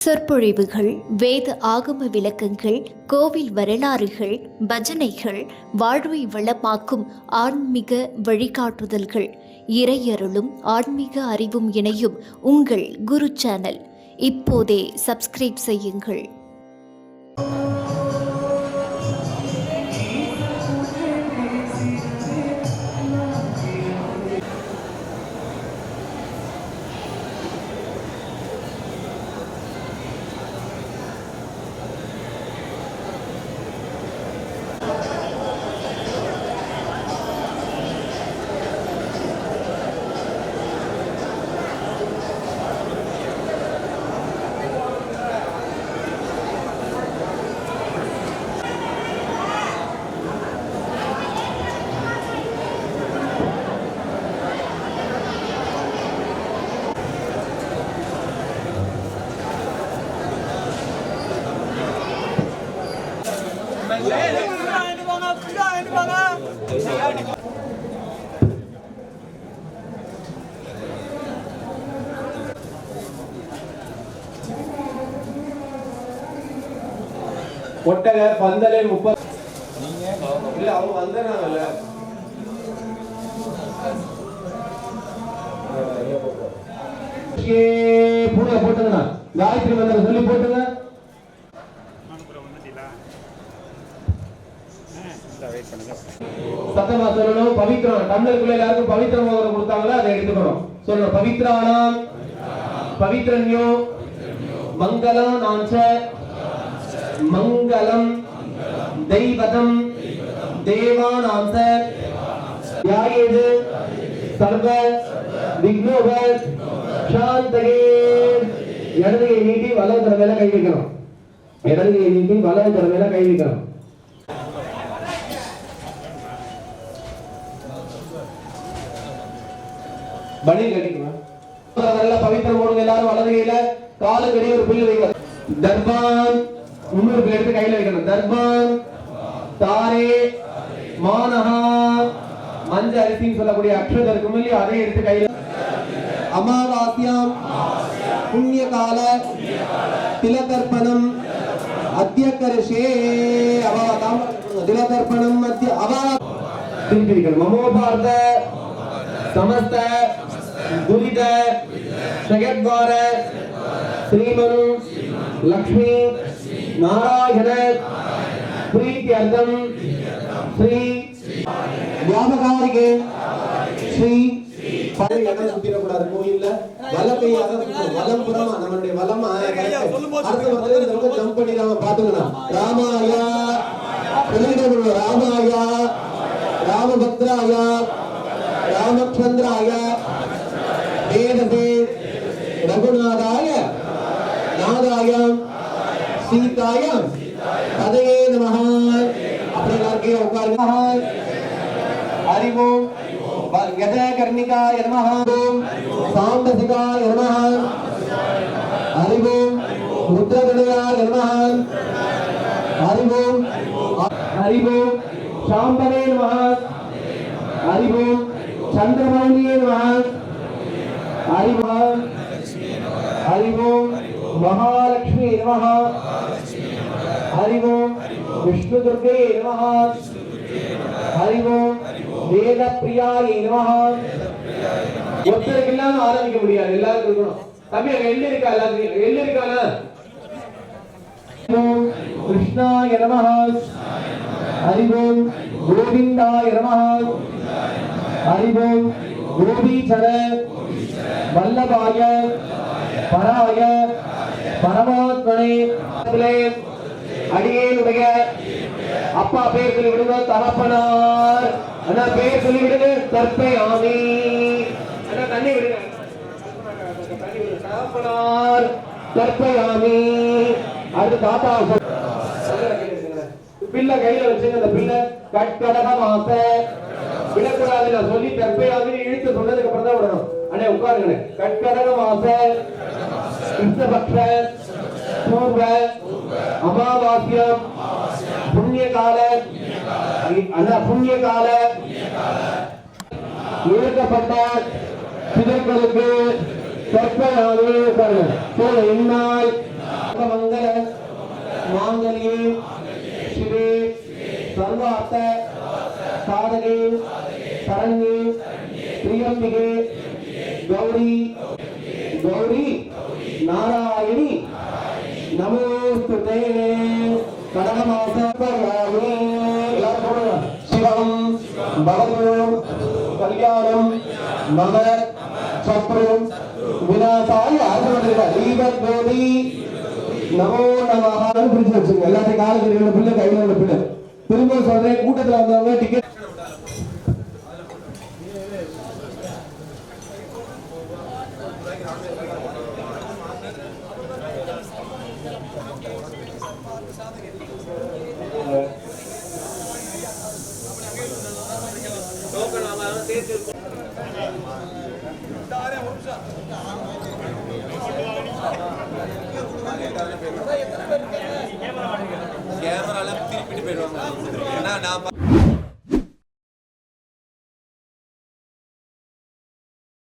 சொற்பொழிவுகள், வேத ஆகம விளக்கங்கள், கோவில் வரலாறுகள், பஜனைகள், வாழ்வை வளமாக்கும் ஆன்மீக வழிகாட்டுதல்கள், இறையருளும் ஆன்மீக அறிவும் இணையும் உங்கள் குரு சேனல். இப்போதே சப்ஸ்கிரைப் செய்யுங்கள். ஒட்டக பந்தலே 30 இல்ல அவங்க வந்தனாங்கல்ல பூனை போட்டுங்க காயத்ரி மந்திரம் சொல்லி போட்டுங்க. சத்தமா சொல்லணும். பவித்ரம் டம்ளருக்குள்ள எல்லாருக்கும் பவித்ர மோதிரம் கொடுத்தாங்களா அதை எடுத்துக்கணும். சொல்லணும் பவித்ராணாம் பவித்ரன்யோ மங்களம் நாஞ்ச மங்களம் தெய்வதம் தேவானாம் யாயேது சர்வ விக்னோப சாந்தகே. இடது கை நீட்டி வலது கை மேல கை வைக்கணும். இடது கை நீட்டி வலது கை மேல கை வைக்கணும். பணி கட்டிக்கணும். நல்ல பவித்திரம் போடுங்க. எல்லாரும் வலது கையில காலுக்கு அடி ஒரு புல்லு வைக்கணும். தர்பான் இன்னொரு எடுத்து கையில வைக்கணும். தர்பான் தாரே மானஹா மஞ்ச அரிசின்னு சொல்லக்கூடிய அக்ஷதம் இருக்கும் இல்லையா, அதை எடுத்து கையில. அமாவாஸ்யாம் புண்ணிய கால திலதர்ப்பணம் அத்தியகரிஷே அவாதாம் திலதர்ப்பணம் அத்திய அவா திருப்பிக்கணும். மமோபார்த்த சமஸ்த துரித ஷகத்வார ஸ்ரீமனு லக்ஷ்மி நாராயண பிரீத்தியர்த்தம் ஸ்ரீ வியாபகாரிகே ஸ்ரீ சுத்திரக்கூடாது. கோயில்ல வலக்கையாக வலம் புறமா நம்மளுடைய வலம் ஜம்ப் பண்ணிடாம பாத்துக்கணும். ராமாயா ராமாயா ராமபத்ராயா ராமச்சந்திராய வேதசே ரகுநாதாய நாதாய சீதாய பதயே நமஹ. அப்படி எல்லாருக்கும் உட்காருங்க. ஹரிஓம் யதகர்ணிகாய நமஹ. ஓம் சாம்பசிகாய நமஹ. ஹரிஓம் ருத்ரகணயாய நமஹ. ஹரிஓம் ஹரிஓம் சாம்பவே நமஹ. ஹரிஓம் சந்திரமௌலியே நமஹ. ஹரிஓம் ஹரிஓம் மகாலட்சுமி நமஹ. ஹரிஓம் விஷ்ணு துர்கே நமஹ. ஹரிஓம் வேத பிரியாயே நமஹ. ஒருத்தருக்கு இல்லாம ஆரம்பிக்க முடியாது, எல்லாருக்கும் இருக்கணும். தம்பி அங்க எள்ளு இருக்கா? எல்லாருக்கும் எள்ளு இருக்கான? ஓம் கிருஷ்ணாய நமஹ. ஹரிஓம் கோவிந்தாய நமஹ. ஹரிஓம் கோபீச்சர வல்லபாய பராய பரமாத்மனே. அடியேனுடைய அப்பா பேர் சொல்லி விடுங்க. தகப்பனார் அண்ணா பேர் சொல்லி விடுங்க. தற்பை ஆமி அண்ணா தண்ணி விடுங்க. தகப்பனார் தற்பை ஆமி. அடுத்து தாத்தா பிள்ளை கையில வச்சுங்க. அந்த பிள்ளை கட்கடக மாச விடக்கூடாது சொல்லி தற்பையாமி இழுத்து சொன்னதுக்கு அப்புறம் தான் விடணும். அண்ணே உட்காருங்க. கட்கடக மாச கிருஷ்ணபக்ஷ பூர்வ அமாவாஸ்யம் புண்ணிய கால புண்ணிய கால இழுக்கப்பட்ட பிதர்களுக்கு தற்பையாவே இந்நாள் சர்வமங்கல மாங்கல்யே சிவே சர்வார்த்த சாதகே சரண்யே திரியம்பிகே கௌரி கௌரி நாராயணி நமோஸ்துதே. கடகமாசப்பராமே சிவம் பவது கல்யாணம் மம சத்ரு விநாசாய தீபத்வோதி நமோ நமஹ. பிடிச்சு வச்சுங்க எல்லாத்தையும். காலுக்கு உள்ள பிள்ளை, கையில உள்ள பிள்ளை. திரும்ப சொல்றேன், கூட்டத்தில் வந்தவங்க டிக்கெட் கேமரால திருப்பிட்டு போயிடுவாங்க. ஏன்னா நான்